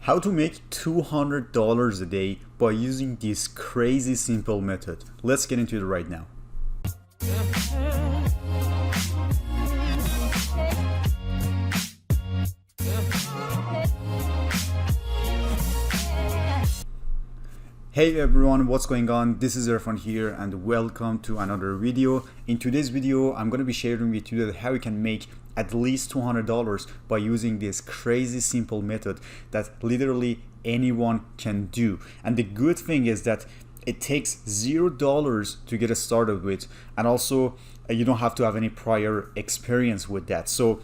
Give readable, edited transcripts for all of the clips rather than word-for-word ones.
How to make $200 a day by using this crazy simple method. Let's get into it right now. Hey everyone, what's going on? This is Irfan here and welcome to another video. In today's video, I'm going to be sharing with you how you can make at least $200 by using this crazy simple method that literally anyone can do. And the good thing is that it takes $0 to get started with, and also you don't have to have any prior experience with that. So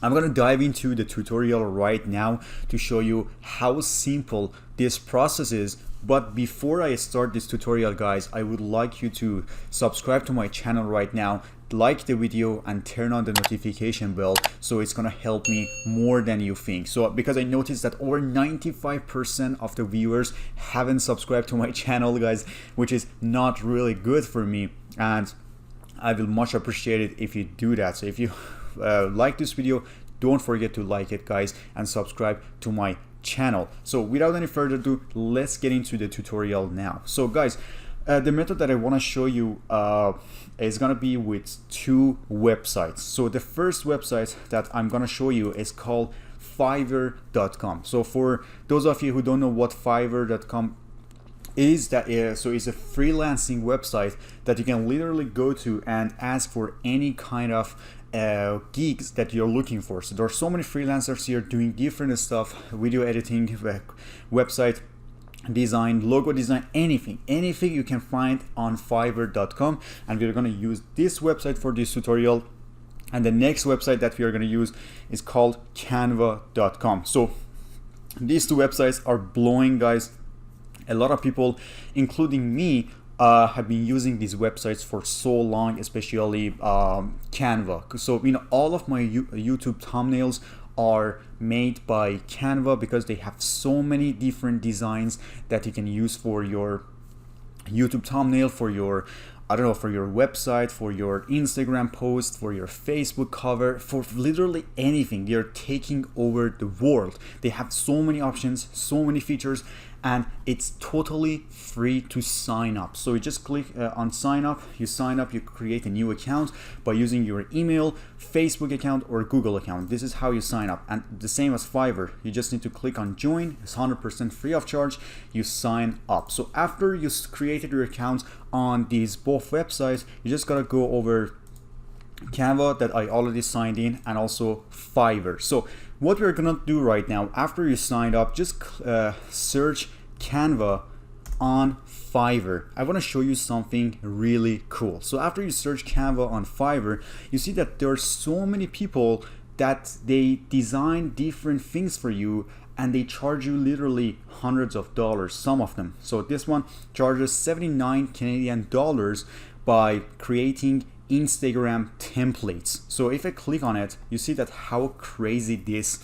I'm going to dive into the tutorial right now to show you how simple this process is. But before I start this tutorial, guys, I would like you to subscribe to my channel right now, like the video and turn on the notification bell, so it's gonna help me more than you think. So because I noticed that over 95% of the viewers haven't subscribed to my channel, guys, which is not really good for me, and I will much appreciate it if you do that. So if you like this video, don't forget to like it, guys, and subscribe to my channel. So without any further ado, let's get into the tutorial now. So guys, the method that I want to show you is gonna be with two websites. So the first website that I'm gonna show you is called Fiverr.com. So for those of you who don't know what Fiverr.com is, so it's a freelancing website that you can literally go to and ask for any kind of gigs that you're looking for. So there are so many freelancers here doing different stuff: video editing, website design, logo design, anything you can find on Fiverr.com. And we're going to use this website for this tutorial, and the next website that we are going to use is called Canva.com. So these two websites are blowing, guys. A lot of people, including me, have been using these websites for so long, especially Canva. So all of my YouTube thumbnails are made by Canva because they have so many different designs that you can use for your YouTube thumbnail, for your for your website, for your Instagram post, for your Facebook cover, for literally anything. They are taking over the world. They have so many options, so many features, and it's totally free to sign up. So you just click on sign up, you sign up, you create a new account by using your email, Facebook account, or Google account. This is how you sign up. And the same as Fiverr, you just need to click on join. It's 100% free of charge. You sign up. So after you created your account on these both websites, you just gotta go over Canva that I already signed in, and also Fiverr. So what we're gonna do right now, after you signed up, just search Canva on Fiverr. I want to show you something really cool. So after you search Canva on Fiverr, you see that there are so many people that they design different things for you, and they charge you literally hundreds of dollars, some of them. So this one charges 79 Canadian dollars by creating Instagram templates. So if I click on it, you see that how crazy this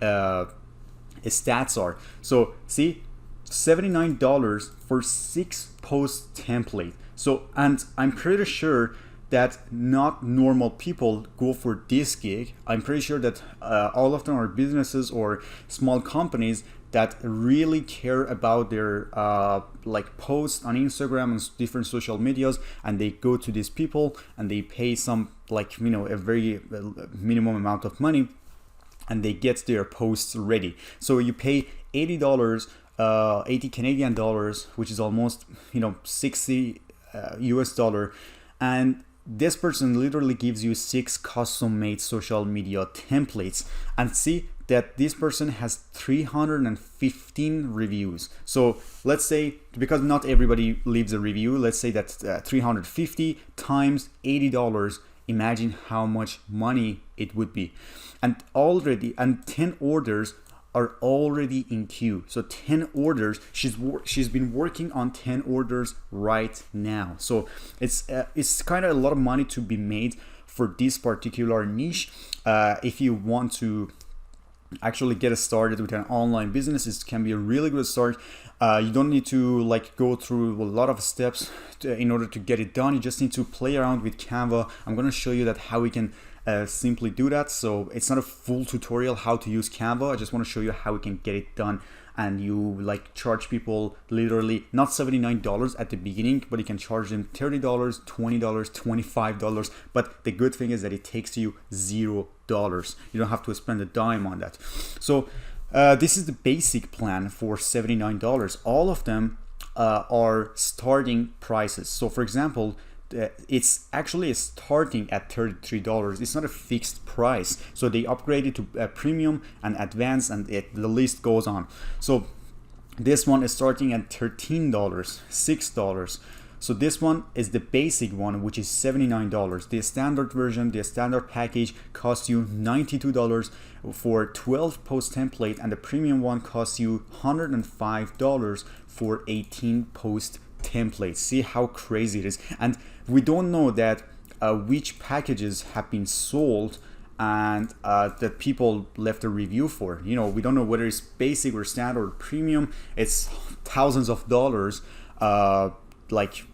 stats are. So see, $79 for 6 post template. So, and I'm pretty sure that not normal people go for this gig. I'm pretty sure that all of them are businesses or small companies that really care about their like posts on Instagram and different social medias, and they go to these people and they pay some, like, a very minimum amount of money, and they get their posts ready. So you pay $80, 80 Canadian dollars, which is almost 60 US dollar, and this person literally gives you 6 custom made social media templates. And see that this person has 315 reviews. So let's say, because not everybody leaves a review, let's say that 350 times $80, imagine how much money it would be. And 10 orders are already in queue. So 10 orders, she's been working on 10 orders right now. So it's kind of a lot of money to be made for this particular niche. If you want to actually get started with an online business, it can be a really good start. You don't need to go through a lot of steps in order to get it done. You just need to play around with Canva. I'm going to show you that how we can simply do that. So it's not a full tutorial how to use Canva. I just want to show you how we can get it done, and you like charge people literally not $79 at the beginning, but you can charge them $30, $20, $25. But the good thing is that it takes you $0. You don't have to spend a dime on that. So this is the basic plan for $79. All of them are starting prices. So for example, it's actually starting at $33. It's not a fixed price. So they upgraded to premium and advanced, and the list goes on. So this one is starting at $13, $6. So this one is the basic one, which is $79. The standard version, the standard package costs you $92 for 12 post template, and the premium one costs you $105 for 18 post templates. See how crazy it is. And we don't know that which packages have been sold and that people left a review for. You know, we don't know whether it's basic or standard or premium. It's thousands of dollars like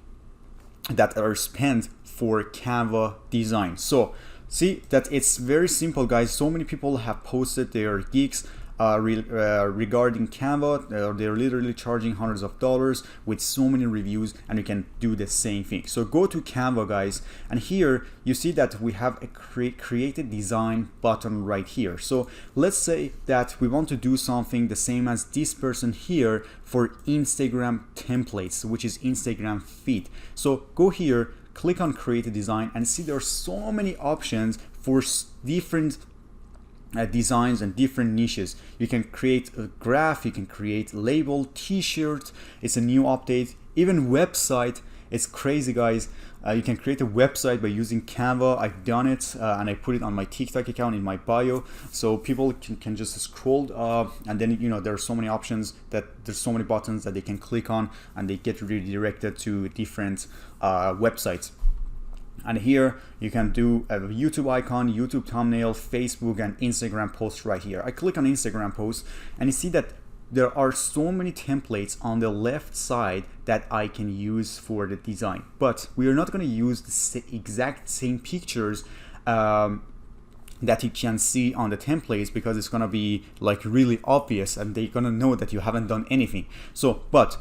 that are spent for Canva design. So see that it's very simple, guys. So many people have posted their gigs regarding Canva. They're literally charging hundreds of dollars with so many reviews, and you can do the same thing. So go to Canva, guys, and here you see that we have a create a design button right here. So let's say that we want to do something the same as this person here for Instagram templates, which is Instagram feed. So go here, click on create a design, and see there are so many options for different designs and different niches. You can create a graph, you can create label, t-shirt. It's a new update. Even website. It's crazy, guys. You can create a website by using Canva. I've done it and I put it on my TikTok account in my bio, so people can just scroll and then, you know, there are so many options, that there's so many buttons that they can click on, and they get redirected to different websites. And here you can do a YouTube icon, YouTube thumbnail, Facebook and Instagram post right here. I click on Instagram post, and you see that there are so many templates on the left side that I can use for the design. But we are not going to use the exact same pictures that you can see on the templates, because it's going to be like really obvious and they're going to know that you haven't done anything. So, but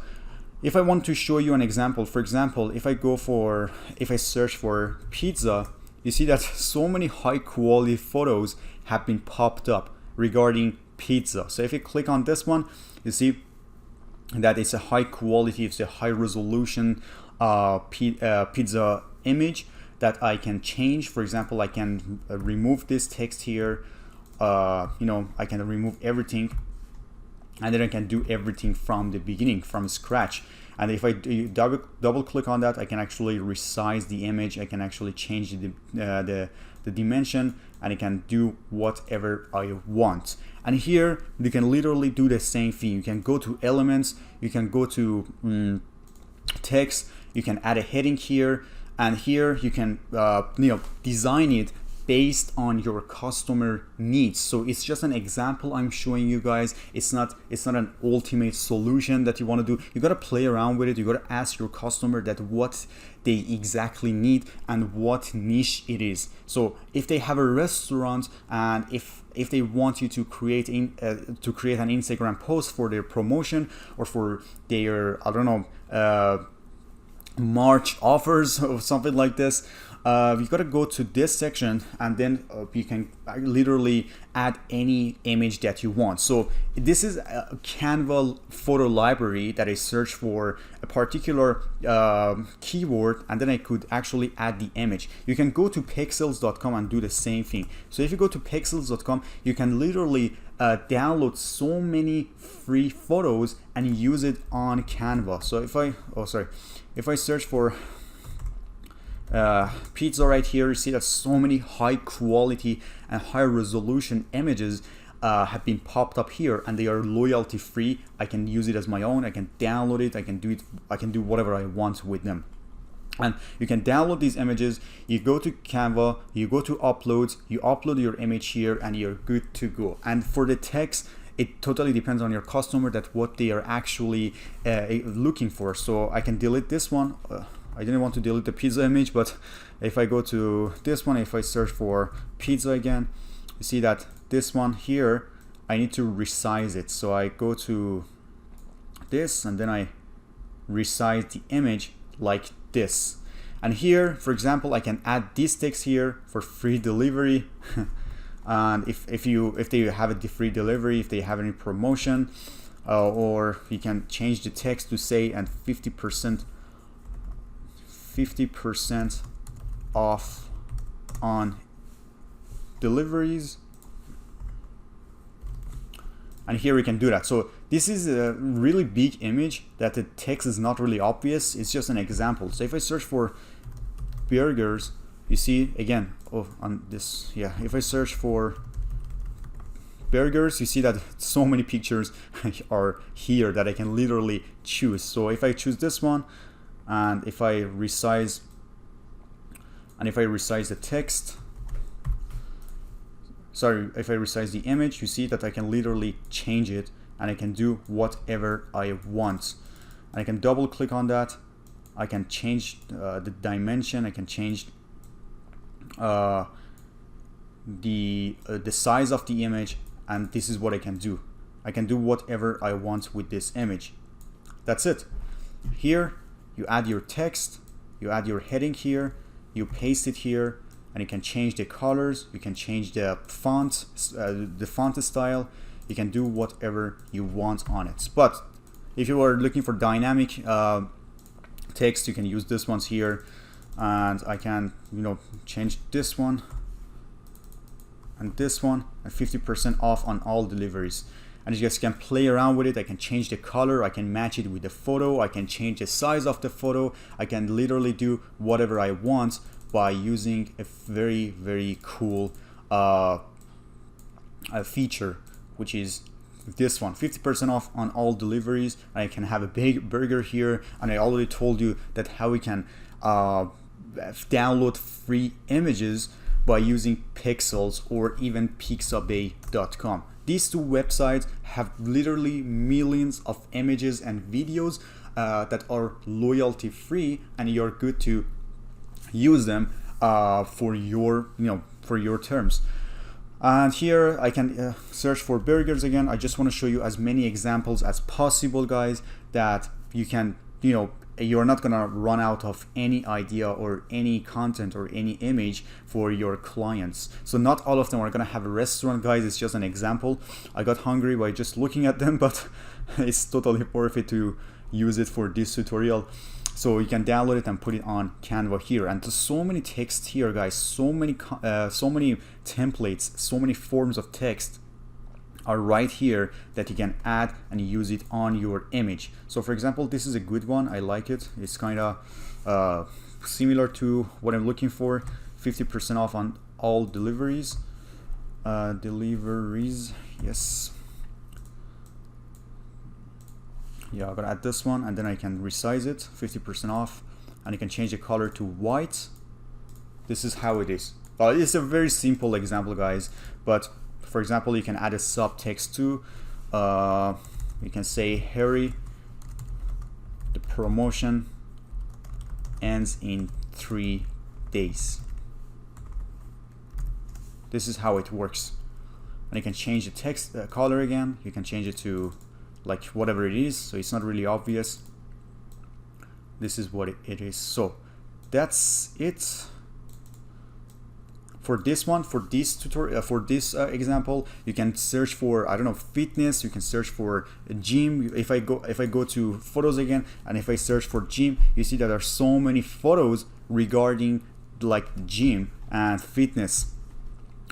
if I want to show you an example, for example, if I search for pizza, you see that so many high quality photos have been popped up regarding pizza. So if you click on this one, you see that it's a high quality, it's a high resolution pizza image that I can change. For example, I can remove this text here, you know, I can remove everything, and then I can do everything from the beginning, from scratch. And if I double click on that, I can actually resize the image. I can actually change the dimension, and I can do whatever I want. And here you can literally do the same thing. You can go to elements, you can go to text, you can add a heading here, and here you can you know, design it based on your customer needs. So it's just an example I'm showing you guys. It's not an ultimate solution that you want to do. You got to play around with it. You got to ask your customer that what they exactly need and what niche it is. So if they have a restaurant, and if they want you to create an Instagram post for their promotion or for their, I don't know, March offers or something like this, you gotta go to this section, and then you can literally add any image that you want. So this is a Canva photo library that I search for a particular keyword, and then I could actually add the image. You can go to pexels.com and do the same thing. So if you go to pexels.com, you can literally download so many free photos and use it on Canva. So if I search for pizza right here, you see that so many high quality and high resolution images have been popped up here, and they are loyalty free. I can use it as my own. I can download it. I can do whatever I want with them. And you can download these images. You go to Canva, you go to uploads, you upload your image here, and you're good to go. And for the text, it totally depends on your customer that what they are actually looking for. So I can delete this one. I didn't want to delete the pizza image, but if I go to this one, if I search for pizza again, you see that this one here, I need to resize it. So I go to this and then I resize the image like this. And here, for example, I can add this text here for free delivery. And if they have a free delivery, if they have any promotion, or you can change the text to say and 50% off on deliveries. And here we can do that. So this is a really big image that the text is not really obvious. It's just an example. So if I search for burgers, you see again, on this, yeah, if I search for burgers, you see that so many pictures are here that I can literally choose. So if I choose this one, and if I resize the text, sorry, if I resize the image, you see that I can literally change it and I can do whatever I want. I can double click on that. I can change the dimension. I can change the size of the image, and this is what I can do. I can do whatever I want with this image. That's it. Here you add your text, you add your heading here, you paste it here, and you can change the colors, you can change the font style, you can do whatever you want on it. But if you are looking for dynamic text, you can use this ones here, and I can, you know, change this one and this one, and 50% off on all deliveries. And you guys can play around with it. I can change the color, I can match it with the photo, I can change the size of the photo, I can literally do whatever I want by using a very, very cool feature, which is this one, 50% off on all deliveries. I can have a big burger here, and I already told you that how we can download free images by using Pixels or even pixabay.com. These two websites have literally millions of images and videos that are loyalty free, and you're good to use them for your, for your terms. And here I can search for burgers again. I just want to show you as many examples as possible, guys, that you can, you're not gonna run out of any idea or any content or any image for your clients. So not all of them are gonna have a restaurant, guys. It's just an example. I got hungry by just looking at them, but it's totally worth it to use it for this tutorial. So you can download it and put it on Canva here. And there's so many text here, guys, so many templates, so many forms of text are right here that you can add and use it on your image. So for example, this is a good one. I like it. It's kind of similar to what I'm looking for. 50% off on all deliveries. Yes. Yeah, I'm gonna add this one, and then I can resize it, 50% off, and you can change the color to white. This is how it is. It's a very simple example, guys, but for example, you can add a subtext too. You can say, Harry, the promotion ends in 3 days. This is how it works. And you can change the text color again. You can change it to like whatever it is, so it's not really obvious. This is what it is. So that's it for this one. For this tutorial, for this example, you can search for, I don't know, fitness. You can search for a gym. If I go to photos again, and if I search for gym, you see that there are so many photos regarding like gym and fitness.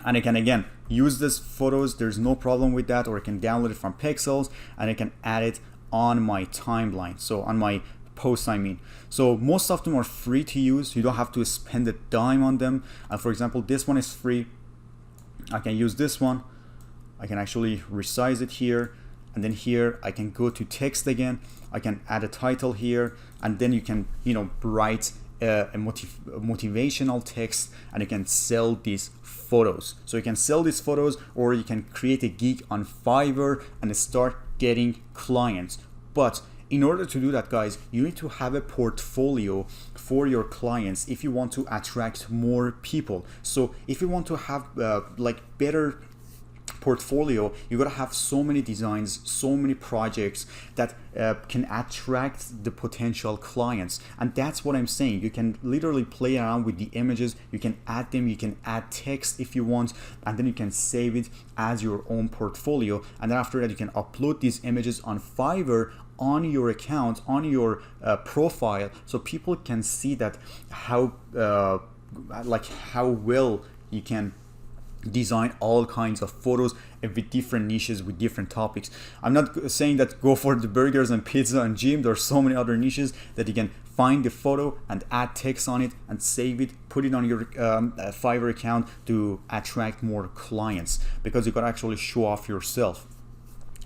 And I can again use these photos, there's no problem with that, or I can download it from Pixels and I can add it on my timeline, so on my post, I mean. So most of them are free to use. You don't have to spend a dime on them. And for example, this one is free. I can use this one. I can actually resize it here, and then here I can go to text again. I can add a title here, and then you can write a motivational text, and you can sell these photos. So you can sell these photos, or you can create a gig on Fiverr and start getting clients. But in order to do that, guys, you need to have a portfolio for your clients if you want to attract more people. So if you want to have like better portfolio, you gotta have so many designs, so many projects that can attract the potential clients. And that's what I'm saying. You can literally play around with the images, you can add them, you can add text if you want, and then you can save it as your own portfolio. And then after that, you can upload these images on Fiverr on your account, on your profile, so people can see that how well you can design all kinds of photos with different niches, with different topics. I'm not saying that go for the burgers and pizza and gym. There are so many other niches that you can find the photo and add text on it and save it, put it on your Fiverr account to attract more clients, because you can actually show off yourself.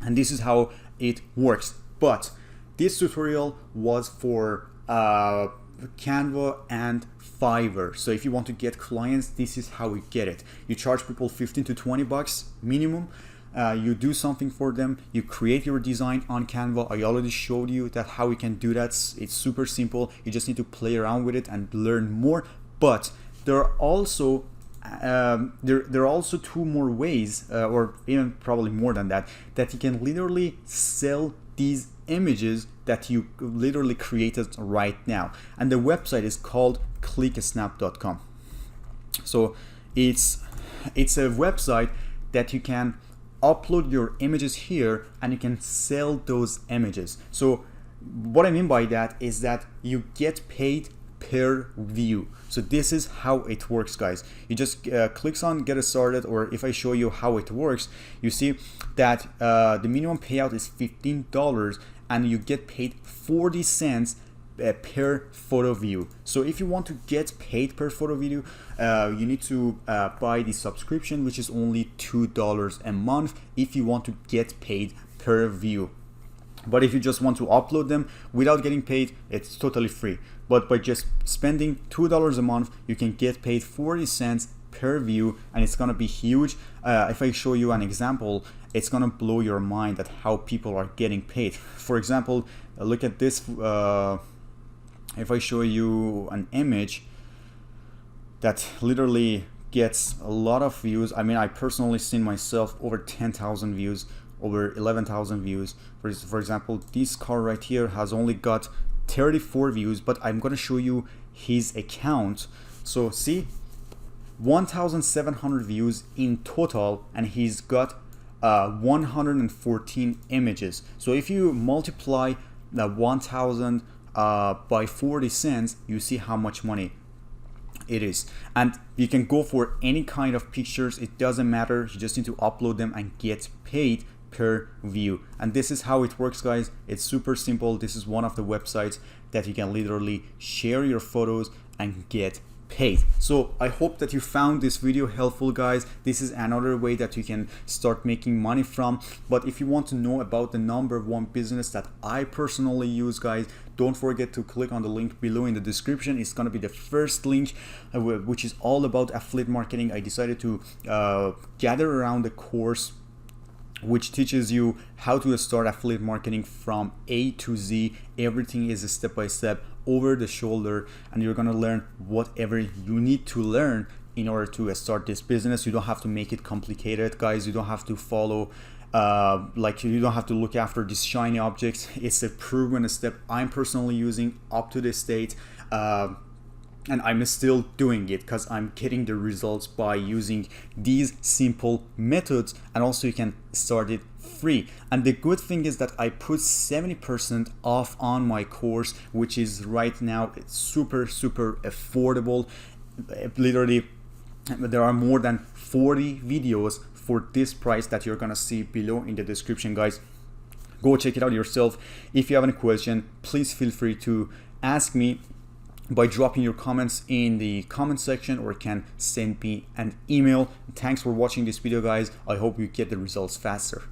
And this is how it works. But this tutorial was for Canva and Fiverr. So if you want to get clients, this is how we get it. You charge people 15 to 20 bucks minimum. You do something for them, you create your design on Canva. I already showed you that how we can do that. It's super simple. You just need to play around with it and learn more. But there are also there are also two more ways, or even probably more than that, that you can literally sell these images that you literally created right now. And the website is called clicksnap.com. So it's a website that you can upload your images here and you can sell those images. So what I mean by that is that you get paid per view. So this is how it works, guys. You just click on get started, or if I show you how it works, you see that the minimum payout is $15 and you get paid 40 cents per photo view. So if you want to get paid per photo view, you need to buy the subscription, which is only $2 a month if you want to get paid per view. But if you just want to upload them without getting paid, it's totally free. But by just spending $2 a month, you can get paid 40 cents per view, and it's gonna be huge. If I show you an example, it's gonna blow your mind at how people are getting paid. For example, look at this. If I show you an image that literally gets a lot of views, I mean, I personally seen myself over 10,000 views, over 11,000 views. For example, this car right here has only got 34 views, but I'm gonna show you his account. So see, 1,700 views in total, and he's got 114 images. So if you multiply the 1,000 by 40 cents, you see how much money it is. And you can go for any kind of pictures, it doesn't matter. You just need to upload them and get paid per view. And this is how it works, guys. It's super simple. This is one of the websites that you can literally share your photos and get paid. So I hope that you found this video helpful, guys. This is another way that you can start making money from. But if you want to know about the #1 business that I personally use, guys, don't forget to click on the link below in the description. It's gonna be the first link, which is all about affiliate marketing. I decided to gather around the course which teaches you how to start affiliate marketing from A to Z. Everything is a step-by-step, over the shoulder, and you're gonna learn whatever you need to learn in order to start this business. You don't have to make it complicated, guys. You don't have to follow you don't have to look after these shiny objects. It's a proven step I'm personally using up to this date, and I'm still doing it because I'm getting the results by using these simple methods. And also you can start it free. And the good thing is that I put 70% off on my course, which is right now, it's super affordable. Literally, there are more than 40 videos for this price that you're gonna see below in the description, guys. Go check it out yourself. If you have any question, please feel free to ask me by dropping your comments in the comment section, or can send me an email. Thanks for watching this video, guys. I hope you get the results faster.